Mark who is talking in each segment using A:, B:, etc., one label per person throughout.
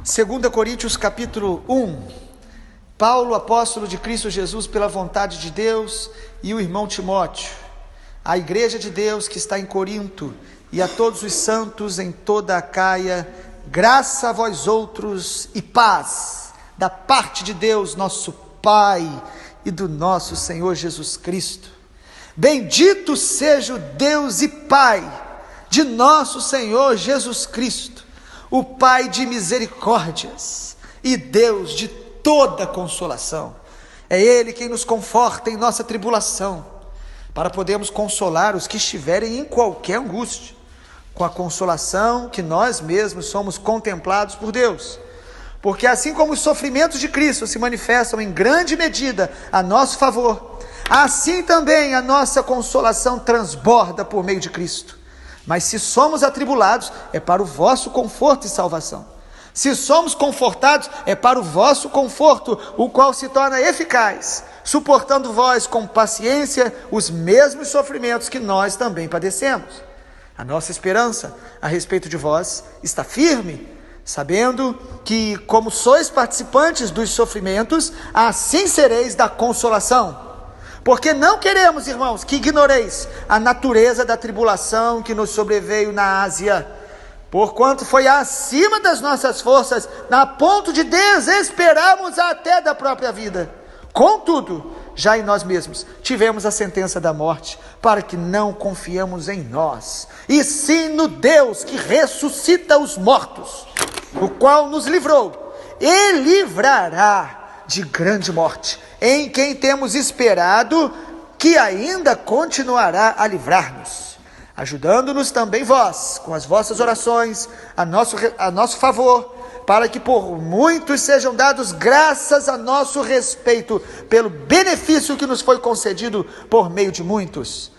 A: 2 Coríntios capítulo 1, Paulo, apóstolo de Cristo Jesus pela vontade de Deus, e o irmão Timóteo, a igreja de Deus que está em Corinto, e a todos os santos em toda a Acaia, graça a vós outros e paz, da parte de Deus nosso Pai e do nosso Senhor Jesus Cristo. Bendito seja o Deus e Pai de nosso Senhor Jesus Cristo, o Pai de misericórdias e Deus de toda consolação. É Ele quem nos conforta em nossa tribulação, para podermos consolar os que estiverem em qualquer angústia, com a consolação que nós mesmos somos contemplados por Deus. Porque assim como os sofrimentos de Cristo se manifestam em grande medida a nosso favor, assim também a nossa consolação transborda por meio de Cristo. Mas se somos atribulados, é para o vosso conforto e salvação. Se somos confortados, é para o vosso conforto, o qual se torna eficaz, suportando vós com paciência os mesmos sofrimentos que nós também padecemos. A nossa esperança a respeito de vós está firme, sabendo que, como sois participantes dos sofrimentos, assim sereis da consolação. Porque não queremos, irmãos, que ignoreis a natureza da tribulação que nos sobreveio na Ásia, porquanto foi acima das nossas forças, a ponto de desesperarmos até da própria vida. Contudo, já em nós mesmos tivemos a sentença da morte, para que não confiemos em nós, e sim no Deus que ressuscita os mortos, o qual nos livrou e livrará de grande morte, em quem temos esperado que ainda continuará a livrar-nos, ajudando-nos também vós, com as vossas orações, a nosso favor, para que por muitos sejam dados graças a nosso respeito, pelo benefício que nos foi concedido por meio de muitos.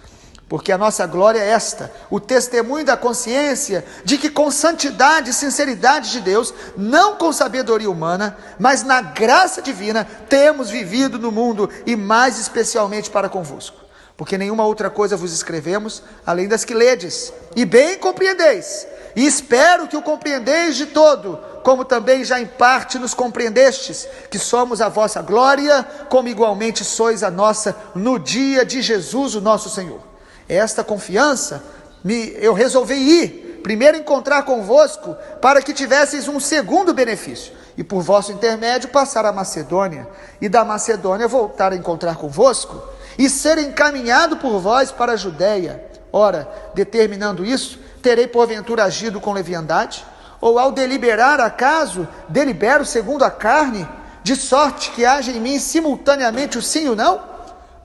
A: Porque a nossa glória é esta, o testemunho da consciência de que com santidade e sinceridade de Deus, não com sabedoria humana, mas na graça divina, temos vivido no mundo, e mais especialmente para convosco. Porque nenhuma outra coisa vos escrevemos, além das que ledes, e bem compreendeis, e espero que o compreendeis de todo, como também já em parte nos compreendestes, que somos a vossa glória, como igualmente sois a nossa no dia de Jesus o nosso Senhor. Esta confiança, eu resolvi ir, primeiro encontrar convosco, para que tivesseis um segundo benefício, e por vosso intermédio passar a Macedônia, e da Macedônia voltar a encontrar convosco, e ser encaminhado por vós para a Judéia. Ora, determinando isso, terei porventura agido com leviandade? Ou ao deliberar acaso, delibero segundo a carne, de sorte que haja em mim simultaneamente o sim e o não?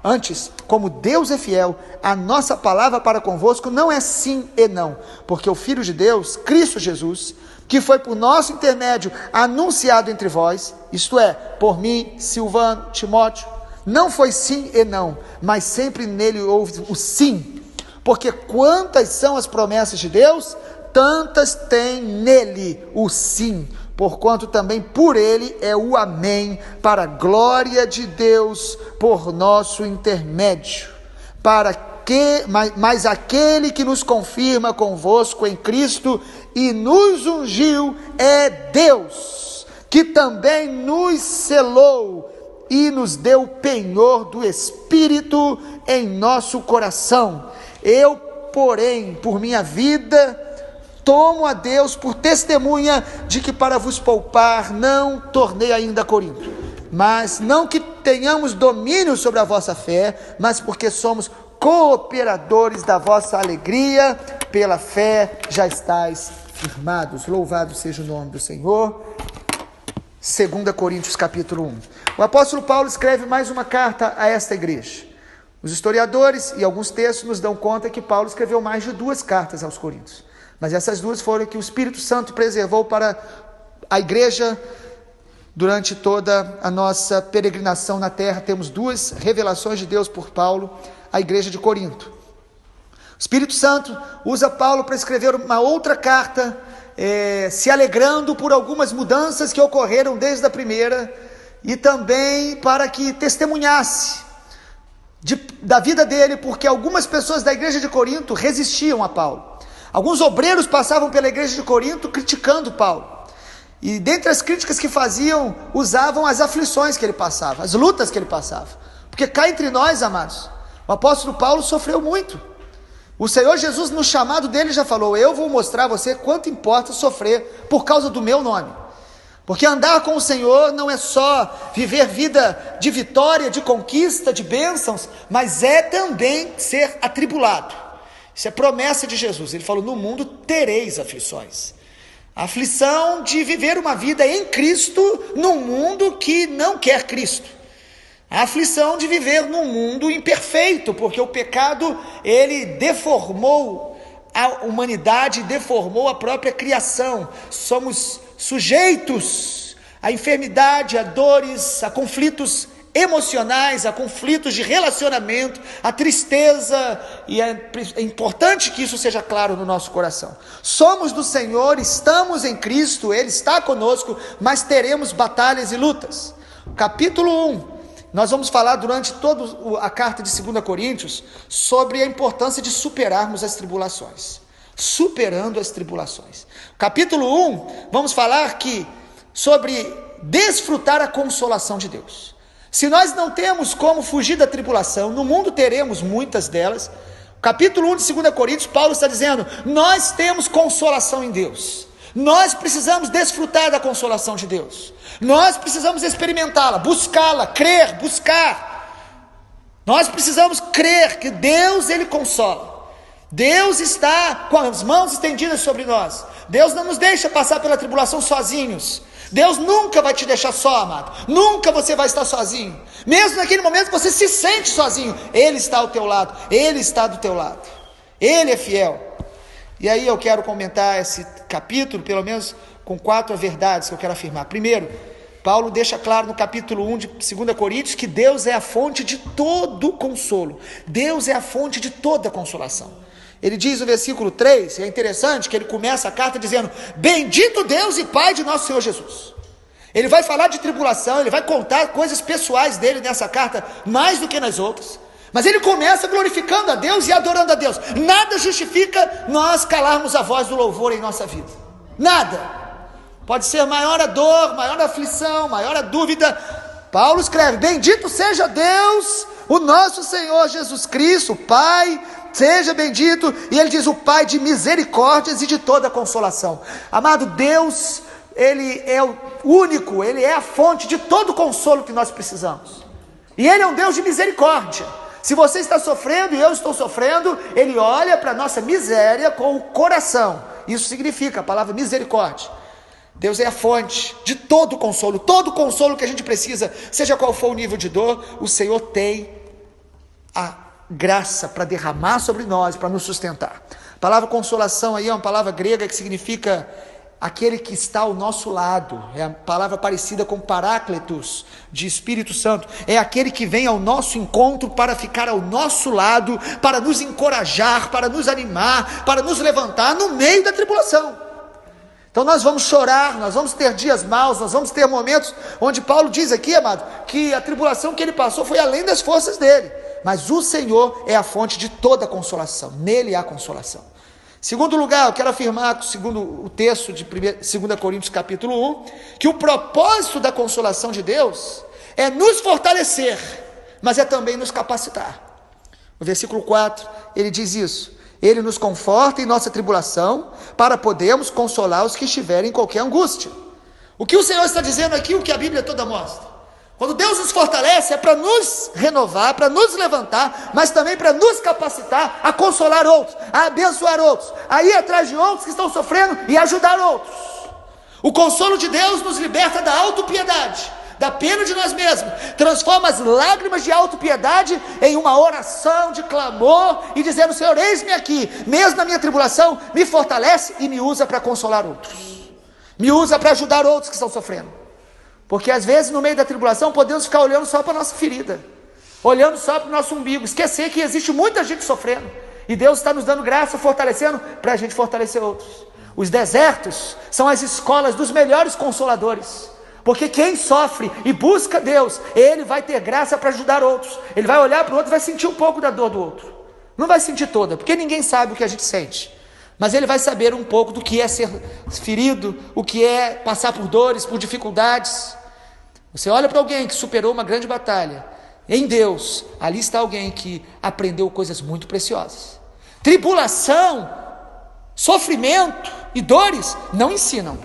A: Antes, como Deus é fiel, a nossa palavra para convosco não é sim e não, porque o Filho de Deus, Cristo Jesus, que foi por nosso intermédio anunciado entre vós, isto é, por mim, Silvano, Timóteo, não foi sim e não, mas sempre nele houve o sim, porque quantas são as promessas de Deus, tantas tem nele o sim, porquanto também por ele é o amém, para a glória de Deus, por nosso intermédio, mas aquele que nos confirma convosco em Cristo e nos ungiu é Deus, que também nos selou e nos deu o penhor do Espírito em nosso coração. Eu, porém, por minha vida, tomo a Deus por testemunha de que para vos poupar não tornei ainda a Corinto, mas não que tenhamos domínio sobre a vossa fé, mas porque somos cooperadores da vossa alegria, pela fé já estáis firmados. Louvado seja o nome do Senhor. 2 Coríntios capítulo 1. O apóstolo Paulo escreve mais uma carta a esta igreja. Os historiadores e alguns textos nos dão conta que Paulo escreveu mais de 2 cartas aos Coríntios. Mas essas 2 foram que o Espírito Santo preservou para a igreja durante toda a nossa peregrinação na terra. Temos 2 revelações de Deus por Paulo à igreja de Corinto. O Espírito Santo usa Paulo para escrever uma outra carta, se alegrando por algumas mudanças que ocorreram desde a primeira, e também para que testemunhasse da vida dele, porque algumas pessoas da igreja de Corinto resistiam a Paulo. Alguns obreiros passavam pela igreja de Corinto criticando Paulo. E dentre as críticas que faziam, usavam as aflições que ele passava, as lutas que ele passava. Porque cá entre nós, amados, o apóstolo Paulo sofreu muito. O Senhor Jesus, no chamado dele, já falou: eu vou mostrar a você quanto importa sofrer por causa do meu nome. Porque andar com o Senhor não é só viver vida de vitória, de conquista, de bênçãos, mas é também ser atribulado. Isso é promessa de Jesus. Ele falou: no mundo tereis aflições. A aflição de viver uma vida em Cristo num mundo que não quer Cristo. A aflição de viver num mundo imperfeito, porque o pecado, ele deformou a humanidade, deformou a própria criação. Somos sujeitos à enfermidade, a dores, a conflitos emocionais, a conflitos de relacionamento, a tristeza, e é importante que isso seja claro no nosso coração. Somos do Senhor, estamos em Cristo, Ele está conosco, mas teremos batalhas e lutas. Capítulo 1, nós vamos falar durante toda a carta de 2 Coríntios sobre a importância de superarmos as tribulações. Superando as tribulações. Capítulo 1, vamos falar sobre desfrutar a consolação de Deus. Se nós não temos como fugir da tribulação, no mundo teremos muitas delas. Capítulo 1 de 2 Coríntios, Paulo está dizendo: nós temos consolação em Deus. Nós precisamos desfrutar da consolação de Deus. Nós precisamos experimentá-la, buscá-la, crer, buscar. Nós precisamos crer que Deus, Ele consola. Deus está com as mãos estendidas sobre nós. Deus não nos deixa passar pela tribulação sozinhos. Deus nunca vai te deixar só, amado. Nunca você vai estar sozinho. Mesmo naquele momento que você se sente sozinho, Ele está ao teu lado. Ele está do teu lado. Ele é fiel. E aí eu quero comentar esse capítulo, pelo menos com 4 verdades que eu quero afirmar. Primeiro, Paulo deixa claro no capítulo 1 de 2 Coríntios que Deus é a fonte de todo consolo. Deus é a fonte de toda consolação. Ele diz no versículo 3, e é interessante que ele começa a carta dizendo: bendito Deus e Pai de nosso Senhor Jesus. Ele vai falar de tribulação, ele vai contar coisas pessoais dele nessa carta, mais do que nas outras. Mas ele começa glorificando a Deus e adorando a Deus. Nada justifica nós calarmos a voz do louvor em nossa vida. Nada. Pode ser maior a dor, maior a aflição, maior a dúvida. Paulo escreve: bendito seja Deus, o nosso Senhor Jesus Cristo, Pai, seja bendito. E ele diz: o Pai de misericórdias e de toda consolação. Amado, Deus, Ele é o único, Ele é a fonte de todo consolo que nós precisamos. E Ele é um Deus de misericórdia. Se você está sofrendo e eu estou sofrendo, Ele olha para a nossa miséria com o coração. Isso significa a palavra misericórdia. Deus é a fonte de todo consolo que a gente precisa, seja qual for o nível de dor, o Senhor tem a graça para derramar sobre nós, para nos sustentar. A palavra consolação aí é uma palavra grega que significa aquele que está ao nosso lado. É a palavra parecida com paráclitos, de Espírito Santo. É aquele que vem ao nosso encontro para ficar ao nosso lado, para nos encorajar, para nos animar, para nos levantar no meio da tribulação. Então nós vamos chorar, nós vamos ter dias maus, nós vamos ter momentos onde Paulo diz aqui, amado, que a tribulação que ele passou foi além das forças dele. Mas o Senhor é a fonte de toda consolação, nele há consolação. Segundo lugar, eu quero afirmar, segundo o texto de 2 Coríntios capítulo 1, que o propósito da consolação de Deus é nos fortalecer, mas é também nos capacitar. No versículo 4, ele diz isso: Ele nos conforta em nossa tribulação, para podermos consolar os que estiverem em qualquer angústia. O que o Senhor está dizendo aqui, o que a Bíblia toda mostra? Quando Deus nos fortalece, é para nos renovar, para nos levantar, mas também para nos capacitar a consolar outros, a abençoar outros, a ir atrás de outros que estão sofrendo e ajudar outros. O consolo de Deus nos liberta da autopiedade, da pena de nós mesmos, transforma as lágrimas de autopiedade em uma oração de clamor e dizendo: Senhor, eis-me aqui, mesmo na minha tribulação, me fortalece e me usa para consolar outros, me usa para ajudar outros que estão sofrendo. Porque às vezes no meio da tribulação podemos ficar olhando só para a nossa ferida, olhando só para o nosso umbigo, esquecer que existe muita gente sofrendo, e Deus está nos dando graça, fortalecendo, para a gente fortalecer outros. Os desertos são as escolas dos melhores consoladores, porque quem sofre e busca Deus, ele vai ter graça para ajudar outros. Ele vai olhar para o outro e vai sentir um pouco da dor do outro, não vai sentir toda, porque ninguém sabe o que a gente sente, Mas ele vai saber um pouco do que é ser ferido, o que é passar por dores, por dificuldades. Você olha para alguém que superou uma grande batalha, em Deus, ali está alguém que aprendeu coisas muito preciosas. Tribulação, sofrimento e dores não ensinam.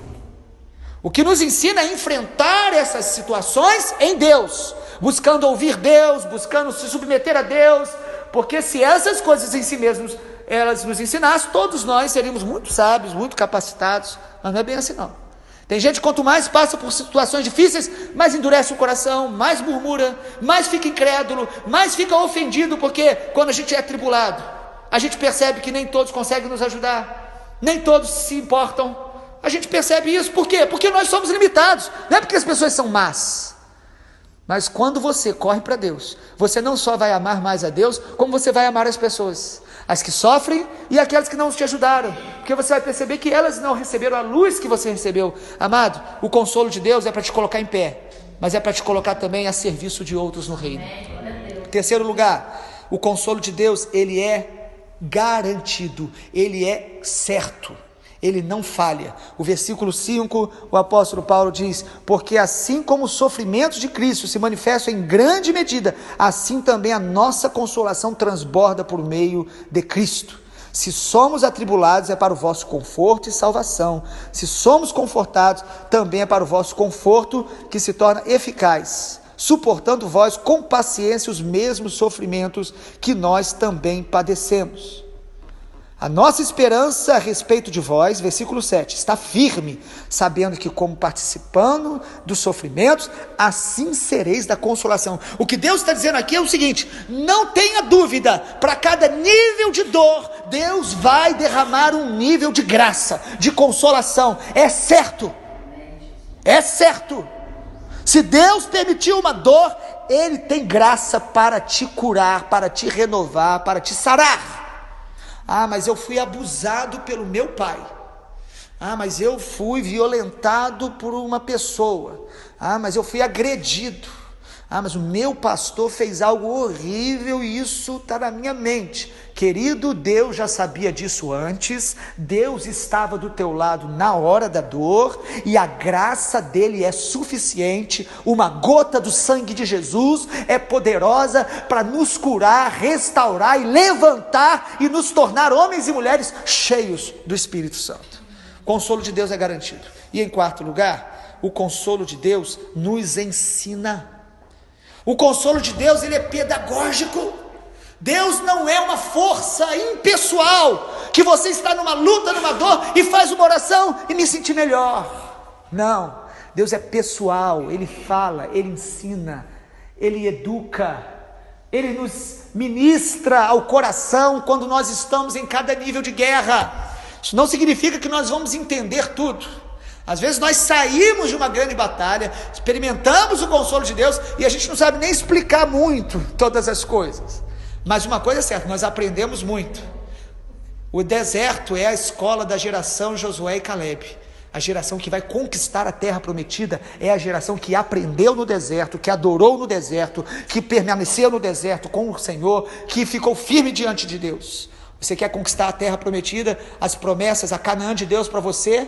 A: O que nos ensina é enfrentar essas situações em Deus, buscando ouvir Deus, buscando se submeter a Deus, porque se essas coisas em si mesmas elas nos ensinassem, todos nós seríamos muito sábios, muito capacitados, mas não é bem assim não. Tem gente que quanto mais passa por situações difíceis, mais endurece o coração, mais murmura, mais fica incrédulo, mais fica ofendido, porque quando a gente é tribulado, a gente percebe que nem todos conseguem nos ajudar, nem todos se importam. A gente percebe isso, por quê? Porque nós somos limitados, não é porque as pessoas são más. Mas quando você corre para Deus, você não só vai amar mais a Deus, como você vai amar as pessoas, as que sofrem e aquelas que não te ajudaram, porque você vai perceber que elas não receberam a luz que você recebeu. Amado, o consolo de Deus é para te colocar em pé, mas é para te colocar também a serviço de outros no reino. Terceiro lugar, o consolo de Deus, ele é garantido, ele é certo. Ele não falha. O versículo 5, o apóstolo Paulo diz: porque assim como os sofrimentos de Cristo se manifestam em grande medida, assim também a nossa consolação transborda por meio de Cristo. Se somos atribulados, é para o vosso conforto e salvação. Se somos confortados, também é para o vosso conforto, que se torna eficaz, suportando vós com paciência os mesmos sofrimentos que nós também padecemos. A nossa esperança a respeito de vós, versículo 7, está firme, sabendo que como participando dos sofrimentos, assim sereis da consolação. O que Deus está dizendo aqui é o seguinte: não tenha dúvida, para cada nível de dor, Deus vai derramar um nível de graça, de consolação, é certo, é certo. Se Deus permitiu uma dor, Ele tem graça para te curar, para te renovar, para te sarar. Ah, mas eu fui abusado pelo meu pai. Ah, mas eu fui violentado por uma pessoa. Ah, mas eu fui agredido. Ah, mas o meu pastor fez algo horrível e isso está na minha mente. Querido, Deus já sabia disso antes. Deus estava do teu lado na hora da dor e a graça dele é suficiente. Uma gota do sangue de Jesus é poderosa para nos curar, restaurar e levantar e nos tornar homens e mulheres cheios do Espírito Santo. O consolo de Deus é garantido. E em quarto lugar, o consolo de Deus nos ensina. O consolo de Deus, ele é pedagógico. Deus não é uma força impessoal, que você está numa luta, numa dor, e faz uma oração e me sentir melhor. Não, Deus é pessoal, Ele fala, Ele ensina, Ele educa, Ele nos ministra ao coração quando nós estamos em cada nível de guerra. Isso não significa que nós vamos entender tudo. Às vezes nós saímos de uma grande batalha, experimentamos o consolo de Deus e a gente não sabe nem explicar muito todas as coisas. Mas uma coisa é certa, nós aprendemos muito. O deserto é a escola da geração Josué e Caleb. A geração que vai conquistar a terra prometida é a geração que aprendeu no deserto, que adorou no deserto, que permaneceu no deserto com o Senhor, que ficou firme diante de Deus. Você quer conquistar a terra prometida, as promessas, a Canaã de Deus para você?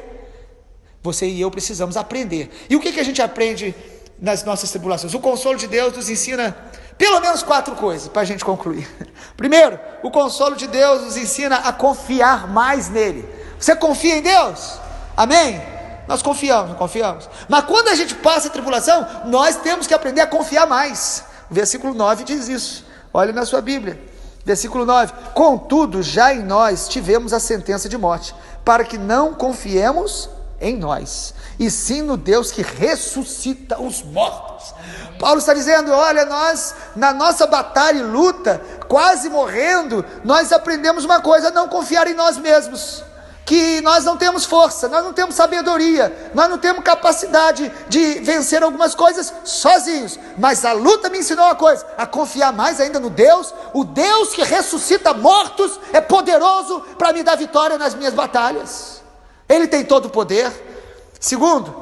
A: Você e eu precisamos aprender. E o que a gente aprende nas nossas tribulações? O consolo de Deus nos ensina pelo menos 4 coisas, para a gente concluir. Primeiro, o consolo de Deus nos ensina a confiar mais nele. Você confia em Deus? Amém? Nós confiamos, não confiamos? Mas quando a gente passa a tribulação, nós temos que aprender a confiar mais. O versículo 9 diz isso. Olha na sua Bíblia. Versículo 9: contudo, já em nós tivemos a sentença de morte, para que não confiemos em nós, e sim no Deus que ressuscita os mortos. Paulo está dizendo: olha, nós na nossa batalha e luta, quase morrendo, nós aprendemos uma coisa: não confiar em nós mesmos, que nós não temos força, nós não temos sabedoria, nós não temos capacidade de vencer algumas coisas sozinhos, mas a luta me ensinou uma coisa: a confiar mais ainda no Deus. O Deus que ressuscita mortos é poderoso para me dar vitória nas minhas batalhas. Ele tem todo o poder. Segundo,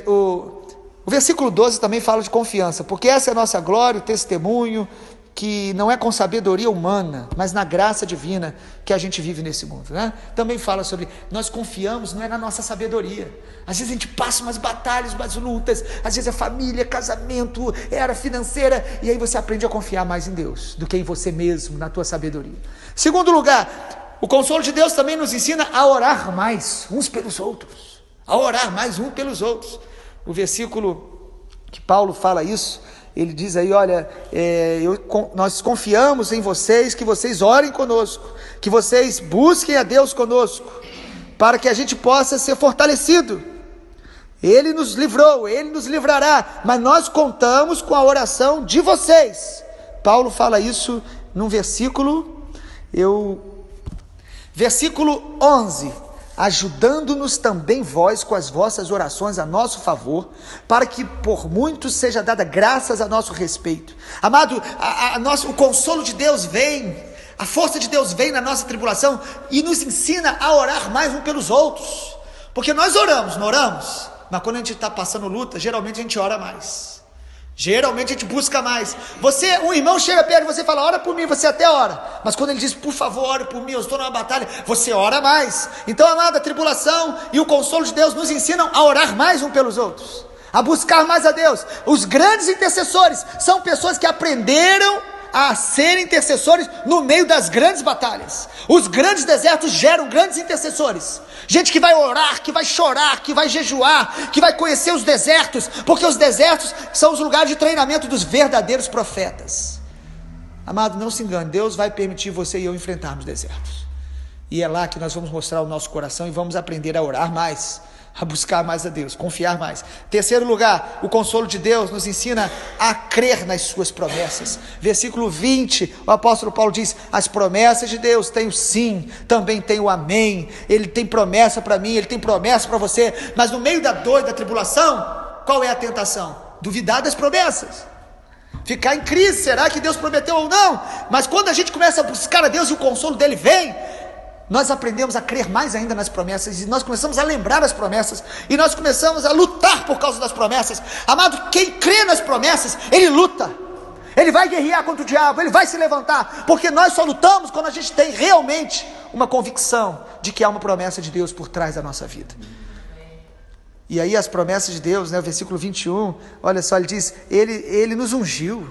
A: o versículo 12 também fala de confiança, porque essa é a nossa glória, o testemunho que não é com sabedoria humana, mas na graça divina que a gente vive nesse mundo, né? Também fala sobre, nós confiamos, não é na nossa sabedoria. Às vezes a gente passa umas batalhas, umas lutas, às vezes é família, casamento, era financeira, e aí você aprende a confiar mais em Deus do que em você mesmo, na tua sabedoria. Segundo lugar, o consolo de Deus também nos ensina a orar mais uns pelos outros, a orar mais uns pelos outros. O versículo que Paulo fala isso, ele diz aí, olha, nós confiamos em vocês, que vocês orem conosco, que vocês busquem a Deus conosco, para que a gente possa ser fortalecido. Ele nos livrou, Ele nos livrará, mas nós contamos com a oração de vocês. Paulo fala isso num versículo 11, ajudando-nos também vós com as vossas orações a nosso favor, para que por muitos seja dada graças a nosso respeito. Amado, o consolo de Deus vem, a força de Deus vem na nossa tribulação e nos ensina a orar mais uns pelos outros, porque nós oramos, não oramos? Mas quando a gente está passando luta, geralmente a gente ora mais. Geralmente a gente busca mais. Um irmão chega perto de você e fala, ora por mim, você até ora, mas quando ele diz, por favor, ore por mim, eu estou numa batalha, você ora mais. Então, amada, a tribulação e o consolo de Deus nos ensinam a orar mais uns pelos outros, a buscar mais a Deus. Os grandes intercessores são pessoas que aprenderam a ser intercessores no meio das grandes batalhas. Os grandes desertos geram grandes intercessores, gente que vai orar, que vai chorar, que vai jejuar, que vai conhecer os desertos, porque os desertos são os lugares de treinamento dos verdadeiros profetas. Amado, não se engane, Deus vai permitir você e eu enfrentarmos desertos, e é lá que nós vamos mostrar o nosso coração e vamos aprender a orar mais, a buscar mais a Deus, confiar mais. Terceiro lugar, o consolo de Deus nos ensina a crer nas suas promessas. Versículo 20, o apóstolo Paulo diz, as promessas de Deus tem o sim, também tem o amém. Ele tem promessa para mim, Ele tem promessa para você, mas no meio da dor e da tribulação, qual é a tentação? Duvidar das promessas, ficar em crise, será que Deus prometeu ou não? Mas quando a gente começa a buscar a Deus e o consolo dele vem, nós aprendemos a crer mais ainda nas promessas, e nós começamos a lembrar as promessas, e nós começamos a lutar por causa das promessas. Amado, quem crê nas promessas, ele luta, ele vai guerrear contra o diabo, ele vai se levantar, porque nós só lutamos quando a gente tem realmente uma convicção de que há uma promessa de Deus por trás da nossa vida. E aí as promessas de Deus, né, versículo 21, olha só, ele diz, ele nos ungiu.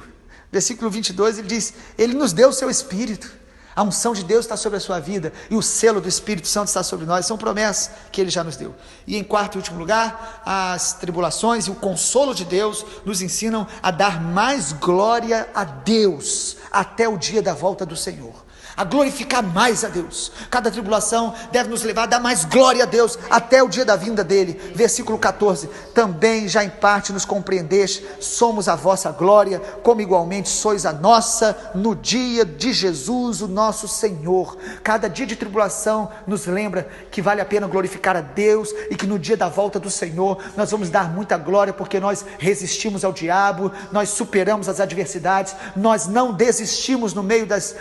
A: Versículo 22, ele diz, Ele nos deu o seu Espírito. A unção de Deus está sobre a sua vida, e o selo do Espírito Santo está sobre nós. São promessas que Ele já nos deu. E em quarto e último lugar, as tribulações e o consolo de Deus nos ensinam a dar mais glória a Deus até o dia da volta do Senhor, a glorificar mais a Deus. Cada tribulação deve nos levar a dar mais glória a Deus até o dia da vinda dele. Versículo 14, também já em parte nos compreendeste, somos a vossa glória, como igualmente sois a nossa, no dia de Jesus o nosso Senhor. Cada dia de tribulação nos lembra que vale a pena glorificar a Deus, e que no dia da volta do Senhor nós vamos dar muita glória, porque nós resistimos ao diabo, nós superamos as adversidades, nós não desistimos no meio das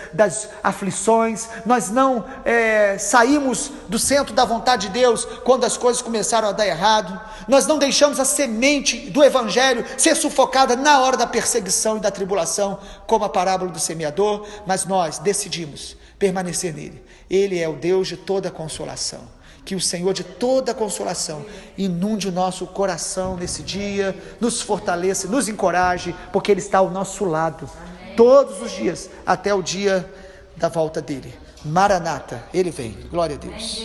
A: aflições, nós não saímos do centro da vontade de Deus quando as coisas começaram a dar errado, nós não deixamos a semente do Evangelho ser sufocada na hora da perseguição e da tribulação, como a parábola do semeador, mas nós decidimos permanecer nele. Ele é o Deus de toda consolação. Que o Senhor de toda consolação inunde o nosso coração nesse dia, nos fortaleça, nos encoraje, porque Ele está ao nosso lado todos os dias, até o dia da volta dele. Maranata, Ele vem. Glória a Deus.